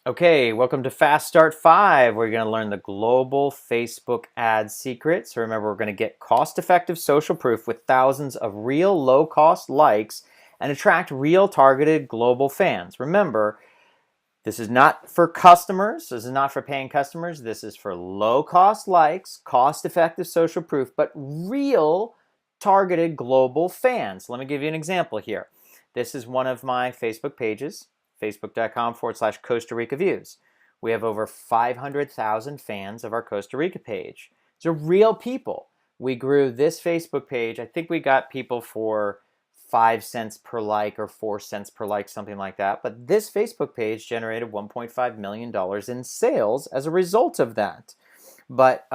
Okay, welcome to Fast Start 5. We're going to learn the global Facebook ad secret. So remember, we're going to get cost-effective social proof with thousands of real low-cost likes and attract real targeted global fans. Remember, this is not for customers. This is not for paying customers. This is for low-cost likes, cost-effective social proof, but real targeted global fans. Let me give you an example here. This is one of my Facebook pages, facebook.com/Costa Rica Views. We have over 500,000 fans of our Costa Rica page. These are real people. We grew this Facebook page. I think we got people for 5 cents per like or 4 cents per like, something like that. But this Facebook page generated $1.5 million in sales as a result of that. But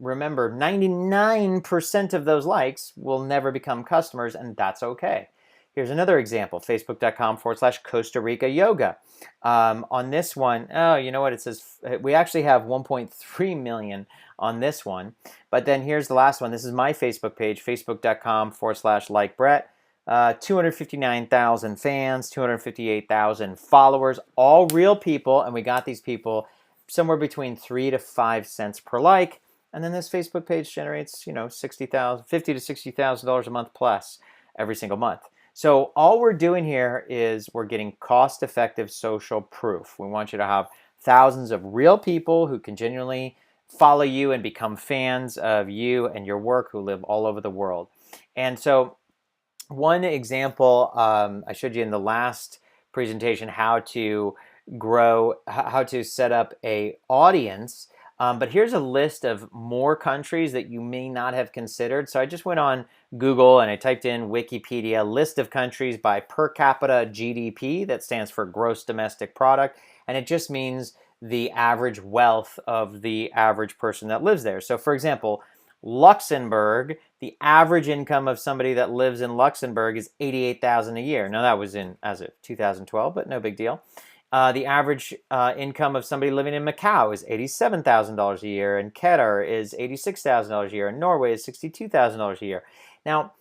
remember, 99% of those likes will never become customers, and that's okay. Here's another example, facebook.com/Costa Rica Yoga. On this one, oh, you know what? It says we actually have 1.3 million on this one. But then here's the last one. This is my Facebook page, facebook.com/like Brett. 259,000 fans, 258,000 followers, all real people, and we got these people somewhere between 3 to 5 cents per like. And then this Facebook page generates, $50,000 to $60,000 a month plus every single month. So all we're doing here is we're getting cost-effective social proof. We want you to have thousands of real people who can genuinely follow you and become fans of you and your work, who live all over the world. And so one example, I showed you in the last presentation how to set up a audience. But here's a list of more countries that you may not have considered. So I just went on Google and I typed in Wikipedia, list of countries by per capita GDP. That stands for gross domestic product. And it just means the average wealth of the average person that lives there. So for example, Luxembourg, the average income of somebody that lives in Luxembourg is $88,000 a year. Now that was as of 2012, but no big deal. The average income of somebody living in Macau is $87,000 a year, and Qatar is $86,000 a year, and Norway is $62,000 a year. Now,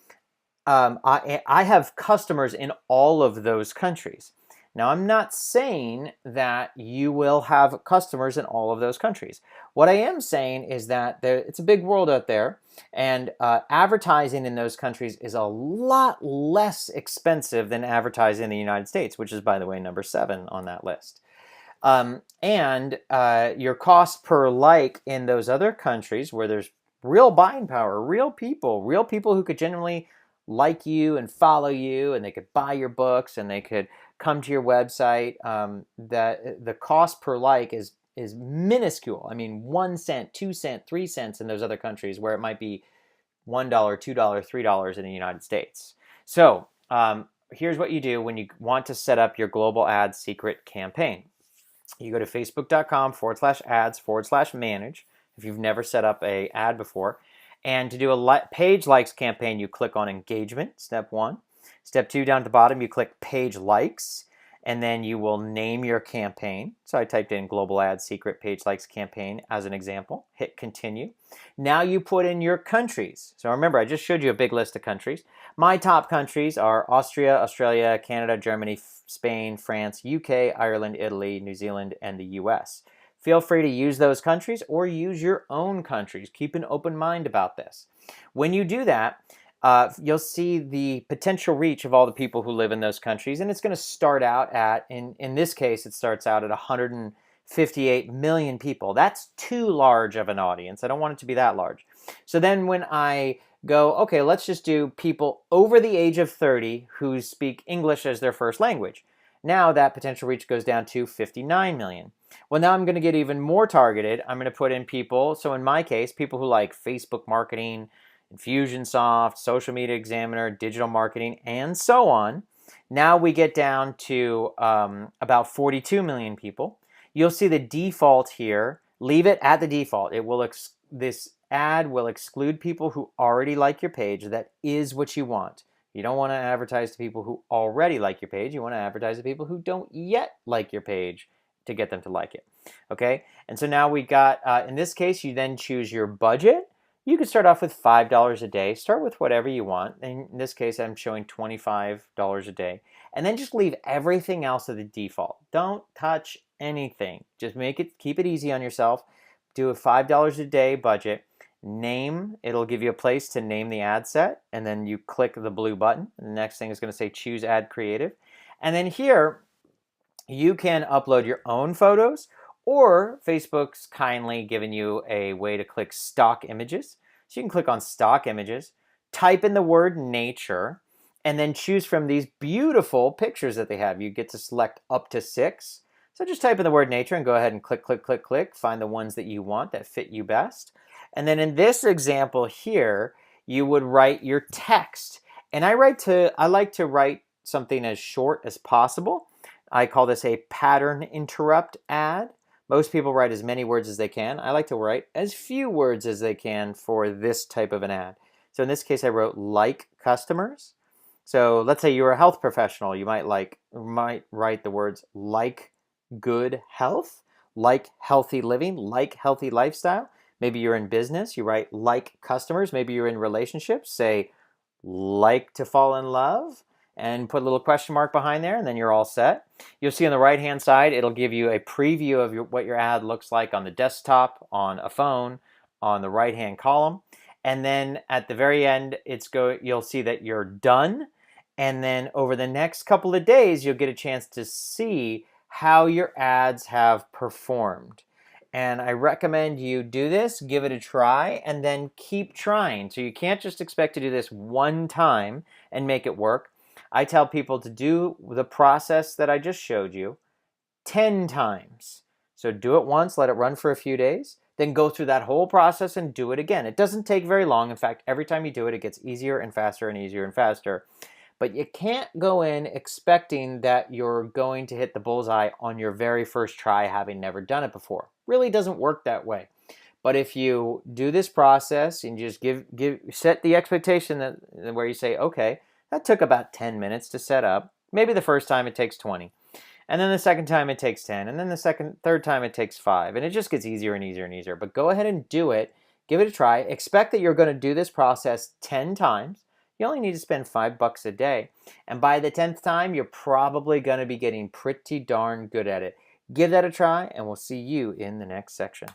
I have customers in all of those countries. Now, I'm not saying that you will have customers in all of those countries. What I am saying is that it's a big world out there, and advertising in those countries is a lot less expensive than advertising in the United States, which is, by the way, number 7 on that list. And your cost per like in those other countries where there's real buying power, real people who could genuinely like you and follow you, and they could buy your books and they could come to your website, that the cost per like is minuscule. I mean, 1 cent, 2 cent, 3 cents in those other countries where it might be $1, $2, $3 in the United States. So here's what you do when you want to set up your global ad secret campaign. You go to facebook.com/ads/manage if you've never set up an ad before. And to do a page likes campaign, you click on engagement, step 1. Step 2, down at the bottom, you click page likes, and then you will name your campaign. So I typed in global ad secret page likes campaign as an example. Hit continue. Now you put in your countries. So remember, I just showed you a big list of countries. My top countries are Austria, Australia, Canada, Germany, Spain, France, UK, Ireland, Italy, New Zealand, and the US. Feel free to use those countries or use your own countries. Keep an open mind about this. When you do that, you'll see the potential reach of all the people who live in those countries, and it's going to start out at, in this case, it starts out at 158 million people. That's too large of an audience. I don't want it to be that large. So then when I go, okay, let's just do people over the age of 30 who speak English as their first language. Now that potential reach goes down to 59 million. Well, now I'm going to get even more targeted. I'm going to put in people, so in my case, people who like Facebook marketing, Infusionsoft, Social Media Examiner, digital marketing, and so on. Now we get down to about 42 million people. You'll see the default here. Leave it at the default. This ad will exclude people who already like your page. That is what you want. You don't want to advertise to people who already like your page. You want to advertise to people who don't yet like your page to get them to like it. Okay? And so now we got, in this case, you then choose your budget. You could start off with $5 a day. Start with whatever you want. In this case, I'm showing $25 a day. And then just leave everything else at the default. Don't touch anything. Just keep it easy on yourself. Do a $5 a day budget. It'll give you a place to name the ad set, and then you click the blue button. And the next thing is going to say choose ad creative. And then here, you can upload your own photos, or Facebook's kindly given you a way to click stock images. So you can click on stock images, type in the word nature, and then choose from these beautiful pictures that they have. You get to select up to 6. So just type in the word nature and go ahead and click, click, click, click. Find the ones that you want that fit you best. And then in this example here, you would write your text. And I like to write something as short as possible. I call this a pattern interrupt ad. Most people write as many words as they can. I like to write as few words as they can for this type of an ad. So in this case, I wrote like customers. So let's say you're a health professional. You might write the words like good health, like healthy living, like healthy lifestyle. Maybe you're in business. You write like customers. Maybe you're in relationships. Say like to fall in love, and put a little question mark behind there, and then you're all set. You'll see on the right-hand side, it'll give you a preview of what your ad looks like on the desktop, on a phone, on the right-hand column. And then at the very end, you'll see that you're done. And then over the next couple of days, you'll get a chance to see how your ads have performed. And I recommend you do this, give it a try, and then keep trying. So you can't just expect to do this one time and make it work. I tell people to do the process that I just showed you 10 times. So do it once, let it run for a few days, then go through that whole process and do it again. It doesn't take very long. In fact, every time you do it, it gets easier and faster and easier and faster. But you can't go in expecting that you're going to hit the bullseye on your very first try, having never done it before. Really doesn't work that way. But if you do this process and just set the expectation that where you say, okay, that took about 10 minutes to set up. Maybe the first time it takes 20. And then the second time it takes 10. And then the third time it takes 5. And it just gets easier and easier and easier. But go ahead and do it. Give it a try. Expect that you're going to do this process 10 times. You only need to spend $5 a day. And by the 10th time, you're probably going to be getting pretty darn good at it. Give that a try, and we'll see you in the next section.